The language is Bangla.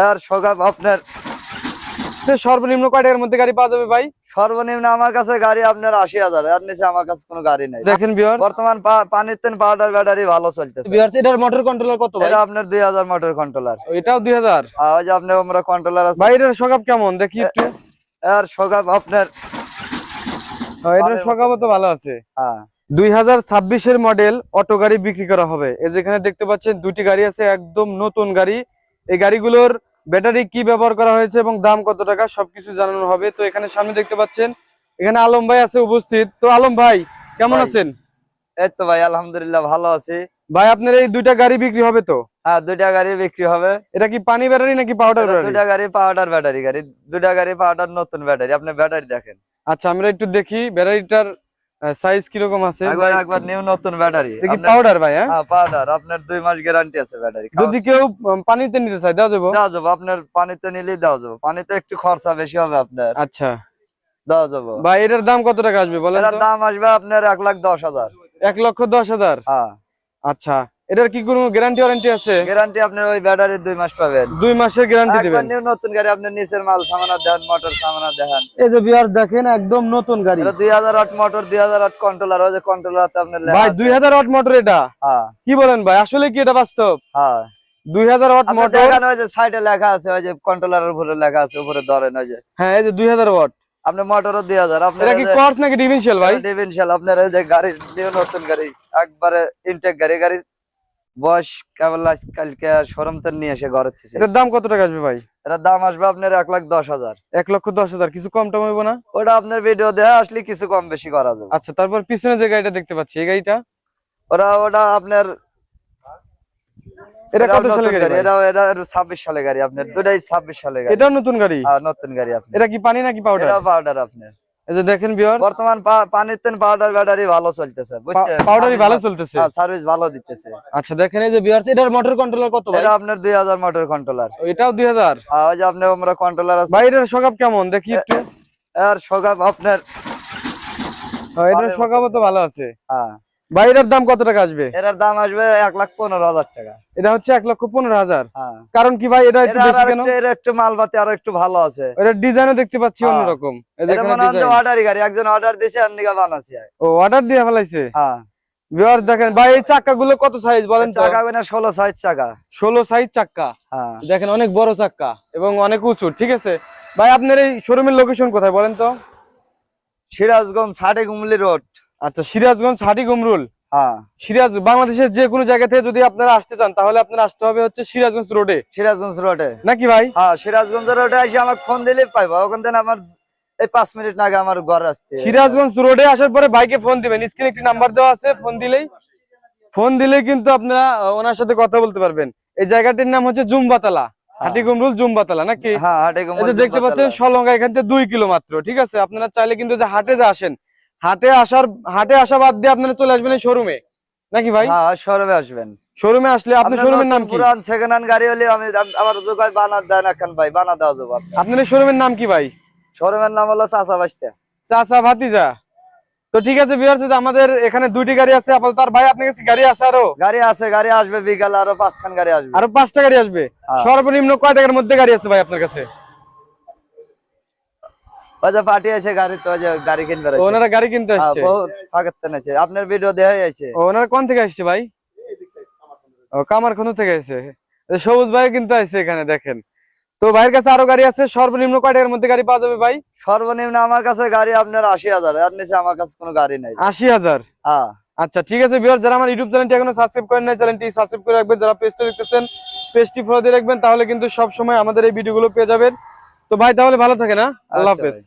আর সকাল আপনার সর্বনিম্ন কয় টাকার মধ্যে গাড়ি পাওয়া যাবে ভাই? সর্বনিম্ন আমার কাছে গাড়ি আপনার ৮০,০০০, এর নিচে আমার কাছে কোনো গাড়ি নাই। দেখেন ভিউয়ার্স, বর্তমান পানির তেল পাউডার ব্যাটারি ভালো চলতেছে। ভিউয়ার্স এটার মোটর কন্ট্রোলার কত ভাই? এটা আপনার ২০০০ মোটর কন্ট্রোলার। এটাও ২০০০। ওই যে আপনার আমরা কন্ট্রোলার আছে ভাই এটার সকাপ কেমন দেখি একটু। আর সকাল আপনার এটার সকাপও তো ভালো আছে। হ্যাঁ 2026 এর মডেল অটো গাড়ি বিক্রি করা হবে। এই যেখানে দেখতে পাচ্ছেন দুটি গাড়ি আছে, একদম নতুন গাড়ি। এই গাড়িগুলোর ব্যাটারি কি ব্যবহার করা হয়েছে এবং দাম কত টাকা সবকিছু জানানো হবে। তো এখানে সামনে দেখতে পাচ্ছেন এখানে আলম ভাই আছে উপস্থিত। তো আলম ভাই কেমন আছেন? এই তো ভাই আলহামদুলিল্লাহ ভালো আছি ভাই আপনার এই দুইটা গাড়ি বিক্রি হবে তো? হ্যাঁ দুইটা গাড়ি বিক্রি হবে। এটা কি পানি ব্যাটারি নাকি পাউডার ব্যাটারি? দুইটা গাড়ি পাউডার ব্যাটারি গাড়ি, দুইটা গাড়ি পাউডার নতুন ব্যাটারি। আপনি ব্যাটারি দেখেন। আচ্ছা আমরা একটু দেখি ব্যাটারিটার সাইজ কিরকম আছে। একবার নিউ নতুন ব্যাটারি। দেখি পাউডার ভাই। হ্যাঁ পাউডার, আপনার 2 মাস গ্যারান্টি আছে ব্যাটারি। যদি কেউ পানিতে নিতে চায় দেওয়া যাবে? দেওয়া যাবে, আপনার পানিতে নিলেই দেওয়া যাবে। পানিতে একটু খরচা বেশি হবে আপনার। আচ্ছা দেওয়া যাবে। ভাই এটার দাম কত টাকা আসবে বলেন তো? এটার দাম আসবে আপনার ১,১০,০০০। ১,১০,০০০। হ্যাঁ আচ্ছা এটার কি কোনো গ্যারান্টি ওয়ারেন্টি আছে? গ্যারান্টি আপনার ওই ব্যাটারি 2 মাস পাবেন। 2 মাসের গ্যারান্টি দিবেন। নিউ নতুন গাড়ি, আপনার নিচের মাল সামানা দেখেন, মোটর সামানা দেখেন। এই যে ভিউয়ার্স দেখেন একদম নতুন গাড়ি। এটা 2000 ওয়াট মোটর, 2000 ওয়াট কন্ট্রোলার। ওই যে কন্ট্রোলারতে আপনার লেখা ভাই আছে 2000 ওয়াট মোটর এটা? হ্যাঁ কি বলেন ভাই, আসলে কি এটা বাস্তব? হ্যাঁ 2000 ওয়াট আপনি মোটর। দেখেন ওই যে সাইডে লেখা আছে, ওই যে কন্ট্রোলারের উপরে লেখা আছে, উপরে ধরেন ওই যে। হ্যাঁ এই যে 2000 ওয়াট। আপনি মোটরও 2000। আপনার এটা কি কর্স নাকি ডিফারেনশিয়াল ভাই? ডিফারেনশিয়াল। আপনার এই যে গাড়ি নিউ নতুন গাড়ি, একবারে ইনটেক গাড়ি। গাড়ি বয়স কেবল কালকে শোরুম থেকে নিয়ে এসে ঘরে থেকে। এটার দাম কত টাকা আসবে ভাই? এটার দাম আসবে আপনার ১,১০,০০০। ১,১০,০০০। কিছু কম টম হইব না? ওটা আপনার ভিডিও দেখে আসলে কিছু কম বেশি করা যাবে। আচ্ছা তারপর পিছনে যে গাড়িটা দেখতে পাচ্ছি এই গাড়িটা? ওটা আপনার এটা কত সালের গাড়ি? এটা 26 সালের গাড়ি। আপনার দুটাই 26 সালের গাড়ি। এটাও নতুন গাড়ি? হ্যাঁ নতুন গাড়ি। আপনার এটা কি পানি নাকি পাউডার? এটা পাউডার। আপনার এই যে দেখেন ভিউয়ার্স, বর্তমান পানির তেল পাউডার ব্যাটারি ভালো চলতেছে, বুঝছেন? পাউডারই ভালো চলতেছে। হ্যাঁ সার্ভিস ভালো দিতেছে। আচ্ছা দেখেন এই যে ভিউয়ার্স এটার মোটর কন্ট্রোলার কত ভাই? এটা আপনার 2000 মোটর কন্ট্রোলার। এটাও 2000। ওই যে আপনার আমরা কন্ট্রোলার আছে। ভাই এটার সকাপ কেমন দেখি একটু। আর সকাল আপনার এটার সকাপও তো ভালো আছে। হ্যাঁ ভাই এটার দাম কত টাকা আসবে? এটার দাম আসবে ১,১৫,০০০ টাকা। এটা হচ্ছে ১,১৫,০০০। হ্যাঁ কারণ কি ভাই এটা একটু বেশি কেন? এটা একটু মালবাতি আরো একটু ভালো আছে। এটা ডিজাইনও দেখতে পাচ্ছি অন্যরকম। এই এটা দেখেন মনে হয় ডিজাইন। অর্ডারই গাড়ি, একজন অর্ডার দিয়েছে আর নিগা বানাইছে। ও অর্ডার দিয়ে ফেলাইছে। হ্যাঁ ভিউয়ার্স দেখেন ভাই এই চাকাগুলো কত সাইজ বলেন তো? চাকা গুনা 16 সাইজ চাকা। 16 সাইজ চাকা। হ্যাঁ দেখেন অনেক বড় চাকা এবং অনেক উঁচু। ঠিক আছে ভাই আপনার এই শোরুমের লোকেশন কোথায় বলেন তো? সিরাজগঞ্জ হাটিগুমলি রোড। আচ্ছা সিরাজগঞ্জ হাটিগুমরুল। হ্যাঁ সিরাজ বাংলাদেশের যে কোনো জায়গা থেকে যদি আপনারা আসতে চান তাহলে আপনারা আসতে হবে হচ্ছে সিরাজগঞ্জ রোডে, সিরাজগঞ্জ রোডে নাকি ভাই? হ্যাঁ সিরাজগঞ্জ রোডে এসে আমাকে ফোন দিলে পাইবা। ওখান থেকে আমার এই 5 মিনিট আগে আমার ঘর আসতে। সিরাজগঞ্জ রোডে আসার পরে বাইকে ফোন দিবেন, স্ক্রিনে একটি নাম্বার দেওয়া আছে, ফোন দিলেই কিন্তু আপনারা ওনার সাথে কথা বলতে পারবেন। এই জায়গাটির নাম হচ্ছে জুম্বাতলা, হাটিগুমরুল জুম্বাতলা নাকি? হ্যাঁ হাটিগুমরুল। এই যে দেখতে পাচ্ছেন সলঙ্গা এখান থেকে 2 কিলো মাত্র। ঠিক আছে আপনারা চাইলে কিন্তু যে হাটে আসেন, হাটে আসা বাদ দিয়ে আপনারা চলে আসবেন এই শোরুমে, নাকি ভাই? হ্যাঁ শোরুমে আসবেন। শোরুমে আসলে আপনার শোরুমের নাম কি? পুরান সেকেন্ড হ্যান্ড গাড়ি হলে আমি আবার যোগায় বানা দেন এখন ভাই, বানা দেওয়া যাবে। আপনার শোরুমের নাম কি ভাই? শোরুমের নাম হলো চাচা বাস্তা। চাচা ভাতিজা। তো ঠিক আছে ভিউয়ার্স আমাদের এখানে দুইটি গাড়ি আছে আপাতত। আর ভাই আপনার কাছে গাড়ি আছে আরো? গাড়ি আছে, গাড়ি আসবে বিকালে আরো 5 খান গাড়ি আসবে। আরো 5টা গাড়ি আসবে। সর্বনিম্ন কয় টাকার মধ্যে গাড়ি আছে ভাই আপনার কাছে? ওই যে পার্টি আছে গাড়ি, তো যে গাড়ি কিনবে আছে। ওনারা গাড়ি কিনতে আসছে। বহুত ফাঁকাতে আছে, আপনার ভিডিও দেখাই আছে। ওনারা কোন থেকে আসছে ভাই? ও কামারখন্দ থেকে আসছে। সবুজ ভাই কিন্তু আসছে এখানে দেখেন। তো ভাইয়ের কাছে আরো গাড়ি আছে। সর্বনিম্ন কয় টাকার মধ্যে গাড়ি পাওয়া যাবে ভাই? সর্বনিম্ন আমার কাছে গাড়ি আপনার ৮০,০০০, এর নিচে আমার কাছে কোনো গাড়ি নাই। ৮০,০০০? হ্যাঁ আচ্ছা ঠিক আছে ভিউয়ার, যারা আমার ইউটিউব চ্যানেলটি এখনো সাবস্ক্রাইব করেন নাই চ্যানেলটি সাবস্ক্রাইব করে রাখবেন। যারা পেজটা দেখতেছেন পেজটি ফলো দিয়ে রাখবেন, তাহলে কিন্তু সব সময় আমাদের এই ভিডিওগুলো পেয়ে যাবেন। তো ভাই তাহলে ভালো থাকেন। আল্লাহ হাফেজ।